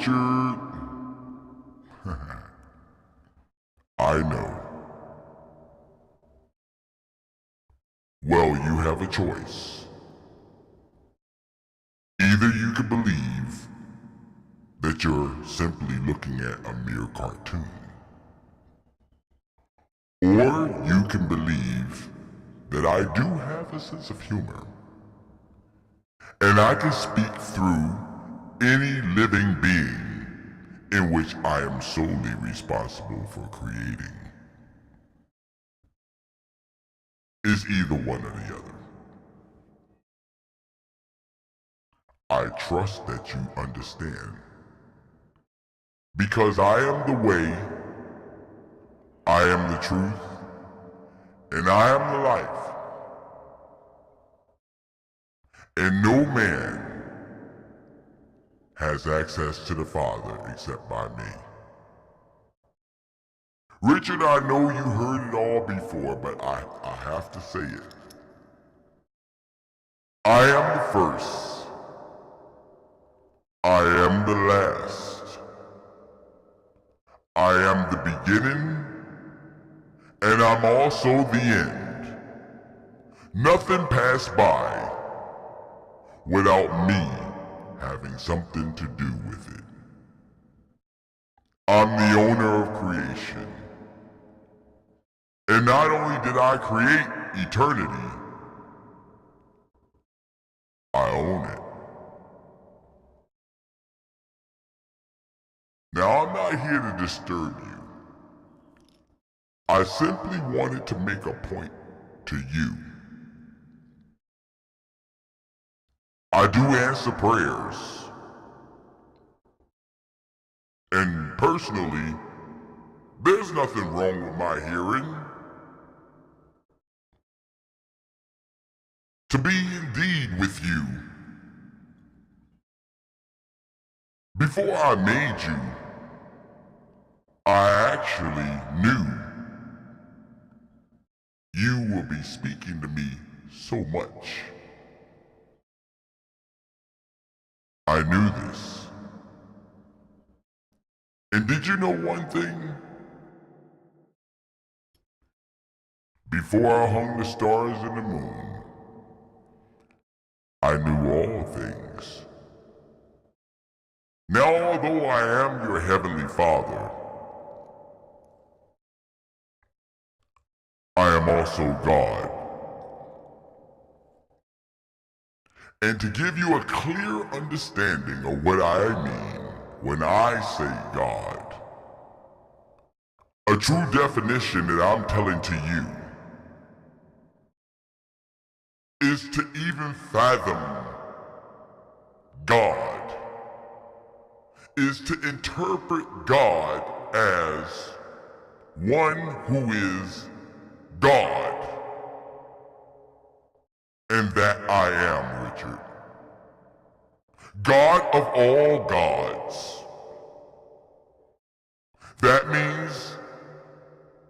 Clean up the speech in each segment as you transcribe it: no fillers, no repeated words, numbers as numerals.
Richard. I know. Well, you have a choice. Either you can believe that you're simply looking at a mere cartoon, or you can believe that I do have a sense of humor, and I can speak through any living being in which I am solely responsible for creating. It's either one or the other. I trust that you understand. Because I am the way, I am the truth, and I am the life. And no man has access to the Father except by me. Richard, I know you heard it all before, but I have to say it. I am the first. I am the last. I am the beginning, and I'm also the end. Nothing passed by without me having something to do with it. I'm the owner of creation. And not only did I create eternity, I own it. Now, I'm not here to disturb you. I simply wanted to make a point to you. I do answer prayers. And personally, there's nothing wrong with my hearing. To be indeed with you. Before I made you, I actually knew you will be speaking to me so much. I knew this. And did you know one thing? Before I hung the stars and the moon, I knew all things. Now, although I am your heavenly Father, I am also God. And to give you a clear understanding of what I mean when I say God, a true definition that I'm telling to you is to even fathom God, is to interpret God as one who is God. And that I am, Richard. God of all gods. That means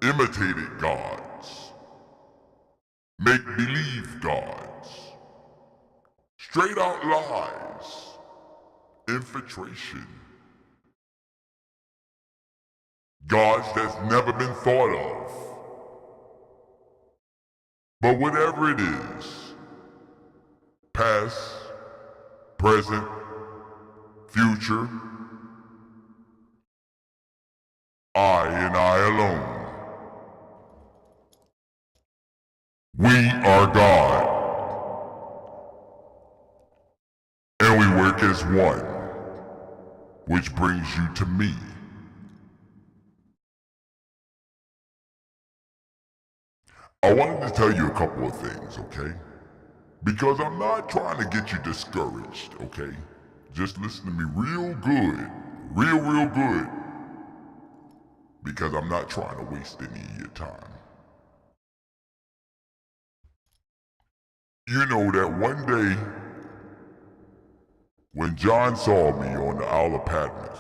imitated gods, make-believe gods, straight-out lies, infiltration, gods that's never been thought of. But whatever it is, past, present, future, I and I alone. We are God. And we work as one, which brings you to me. I wanted to tell you a couple of things, okay? Because I'm not trying to get you discouraged, okay? Just listen to me real good, real good. Because I'm not trying to waste any of your time. You know that one day, when John saw me on the Isle of Patmos,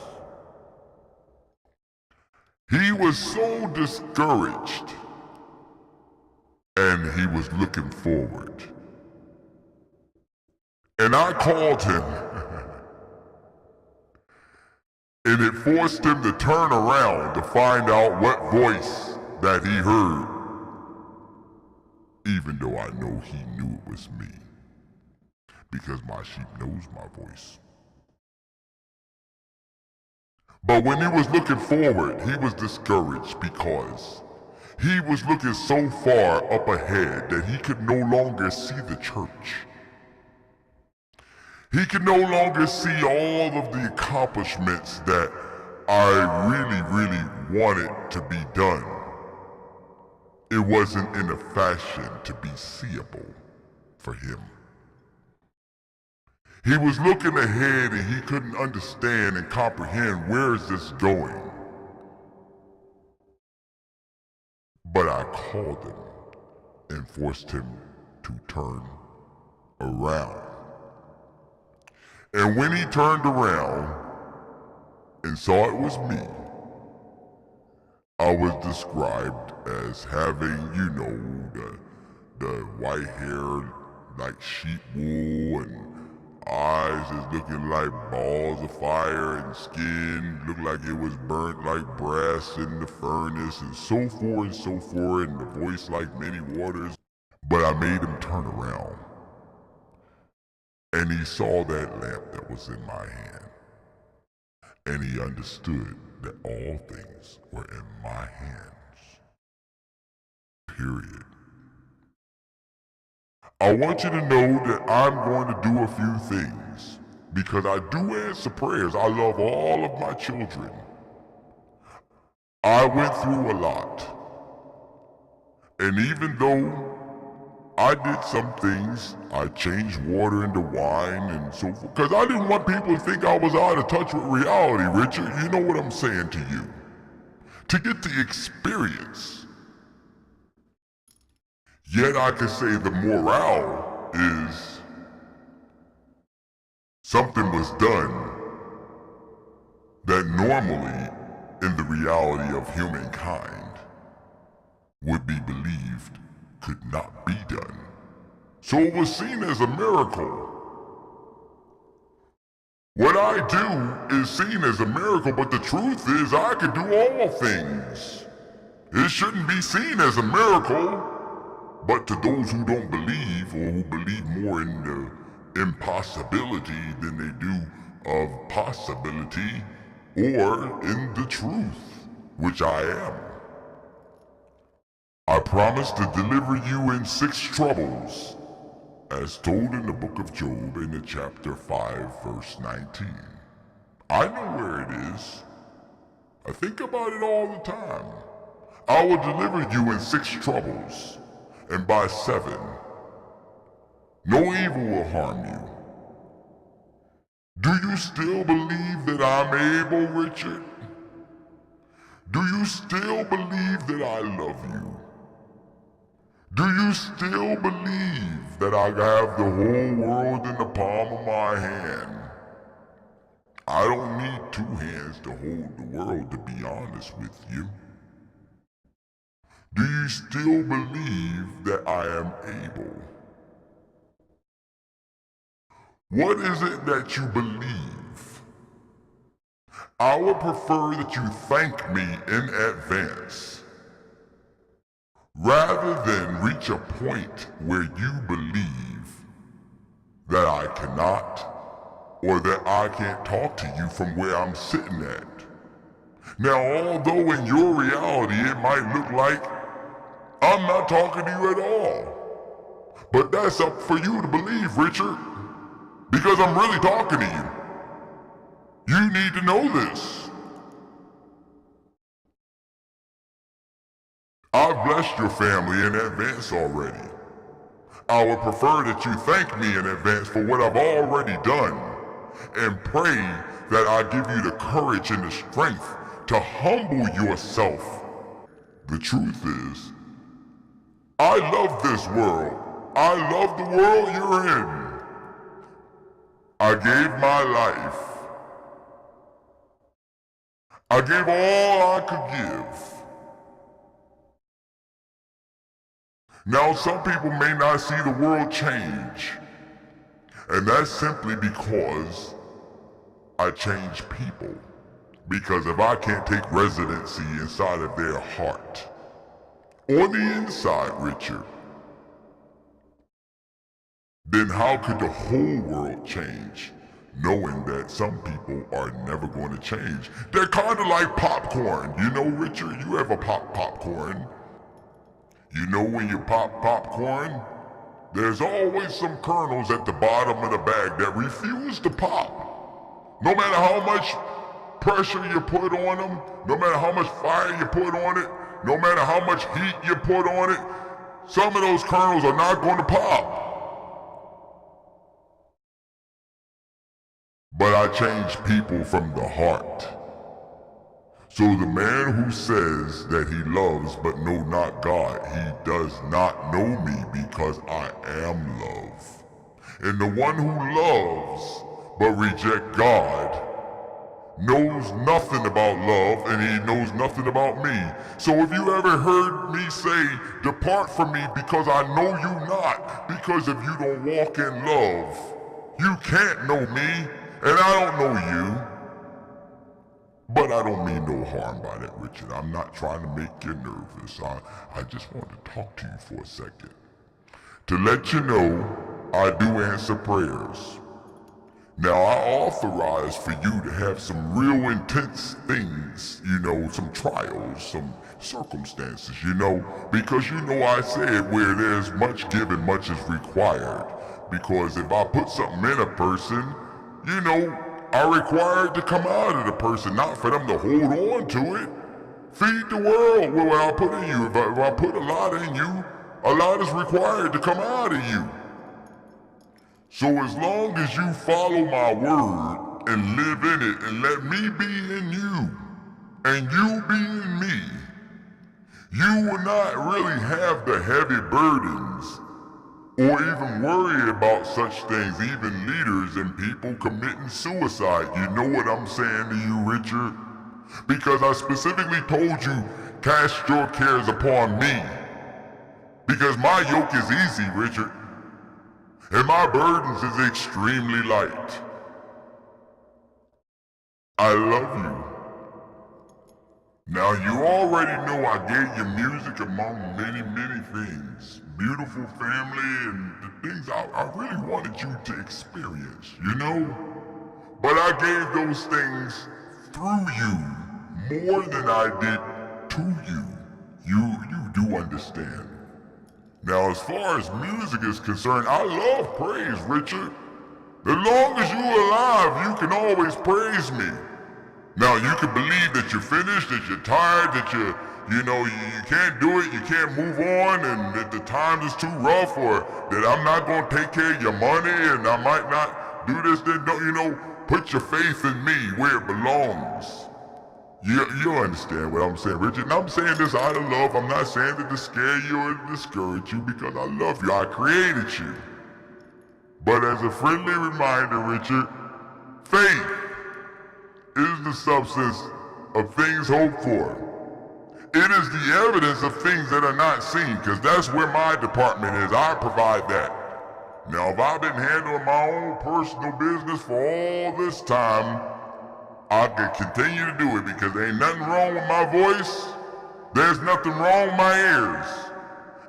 he was so discouraged, and he was looking forward. And I called him and it forced him to turn around to find out what voice that he heard, even though I know he knew it was me, because my sheep knows my voice. But when he was looking forward, he was discouraged because he was looking so far up ahead that he could no longer see the church. He could no longer see all of the accomplishments that I really wanted to be done. It wasn't in a fashion to be seeable for him. He was looking ahead and he couldn't understand and comprehend where is this going. But I called him and forced him to turn around. And when he turned around and saw it was me, I was described as having, the white hair like sheep wool and eyes is looking like balls of fire and skin looked like it was burnt like brass in the furnace and so forth and the voice like many waters. But I made him turn around and he saw that lamp that was in my hand and he understood that all things were in my hands. Period. I want you to know that I'm going to do a few things because I do answer prayers. I love all of my children. I went through a lot. And even though I did some things, I changed water into wine and so forth, because I didn't want people to think I was out of touch with reality, Richard. You know what I'm saying to you. To get the experience. Yet I can say the morale is something was done that normally in the reality of humankind would be believed could not be done. So it was seen as a miracle. What I do is seen as a miracle, but the truth is I could do all things. It shouldn't be seen as a miracle. But to those who don't believe, or who believe more in the impossibility than they do of possibility, or in the truth, which I am. I promise to deliver you in 6 troubles, as told in the book of Job in the chapter 5, verse 19. I know where it is. I think about it all the time. I will deliver you in 6 troubles. And by 7, no evil will harm you. Do you still believe that I'm able, Richard? Do you still believe that I love you? Do you still believe that I have the whole world in the palm of my hand? I don't need 2 hands to hold the world, to be honest with you. Do you still believe that I am able? What is it that you believe? I would prefer that you thank me in advance, rather than reach a point where you believe that I cannot, or that I can't talk to you from where I'm sitting at. Now, although in your reality it might look like I'm not talking to you at all. But that's up for you to believe, Richard. Because I'm really talking to you. You need to know this. I've blessed your family in advance already. I would prefer that you thank me in advance for what I've already done, and pray that I give you the courage and the strength to humble yourself. The truth is, I love this world. I love the world you're in. I gave my life. I gave all I could give. Now some people may not see the world change, and that's simply because I change people. Because if I can't take residency inside of their heart, on the inside, Richard, then how could the whole world change, knowing that some people are never going to change? They're kind of like popcorn. You know, Richard, you ever pop popcorn? You know when you pop popcorn, there's always some kernels at the bottom of the bag that refuse to pop. No matter how much pressure you put on them, no matter how much fire you put on it, no matter how much heat you put on it, some of those kernels are not going to pop. But I change people from the heart. So the man who says that he loves but know not God, he does not know me because I am love. And the one who loves but rejects God knows nothing about love and he knows nothing about me. So if you ever heard me say, depart from me because I know you not, because if you don't walk in love, you can't know me and I don't know you. But I don't mean no harm by that, Richard. I'm not trying to make you nervous. I just want to talk to you for a second. To let you know, I do answer prayers. Now, I authorize for you to have some real intense things, you know, some trials, some circumstances, you know, because you know I said where there's much given, much is required. Because if I put something in a person, you know, are required to come out of the person, not for them to hold on to it. Feed the world with what I put in you. If I put a lot in you, a lot is required to come out of you. So as long as you follow my word and live in it and let me be in you and you be in me, you will not really have the heavy burdens or even worry about such things, even leaders and people committing suicide. You know what I'm saying to you, Richard? Because I specifically told you, cast your cares upon me. Because my yoke is easy, Richard, and my burdens is extremely light. I love you. Now you already know I gave you music among many, many things. Beautiful family and the things I really wanted you to experience, you know? But I gave those things through you more than I did to you. You do understand. Now as far as music is concerned, I love praise, Richard. As long as you're alive, you can always praise me. Now you can believe that you're finished, that you're tired, that you can't do it, you can't move on, and that the time is too rough, or that I'm not going to take care of your money, and I might not do this, then don't, put your faith in me where it belongs. You understand what I'm saying, Richard? And I'm saying this out of love. I'm not saying it to scare you or to discourage you, because I love you. I created you. But as a friendly reminder, Richard, faith is the substance of things hoped for. It is the evidence of things that are not seen, because that's where my department is. I provide that. Now, if I've been handling my own personal business for all this time, I can continue to do it because there ain't nothing wrong with my voice. There's nothing wrong with my ears.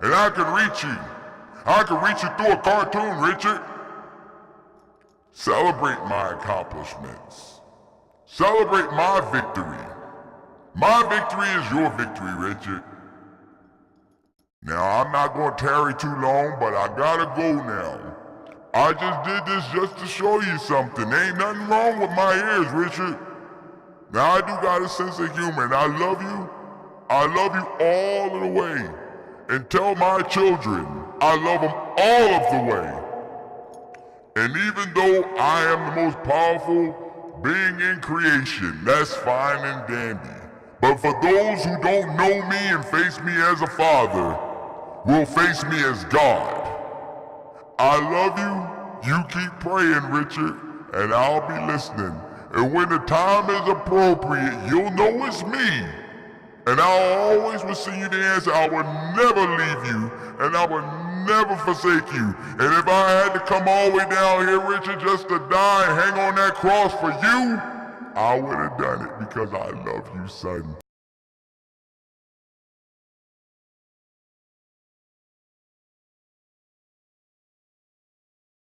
And I can reach you. I can reach you through a cartoon, Richard. Celebrate my accomplishments. Celebrate my victory. My victory is your victory, Richard. Now, I'm not going to tarry too long, but I gotta go now. I just did this just to show you something. There ain't nothing wrong with my ears, Richard. Now, I do got a sense of humor, and I love you. I love you all of the way. And tell my children, I love them all of the way. And even though I am the most powerful being in creation, that's fine and dandy. But for those who don't know me and face me as a father, will face me as God. I love you. You keep praying, Richard, and I'll be listening. And when the time is appropriate, you'll know it's me. And I'll always receive you the answer. I will never leave you, and I will never forsake you. And if I had to come all the way down here, Richard, just to die and hang on that cross for you, I would have done it because I love you, son.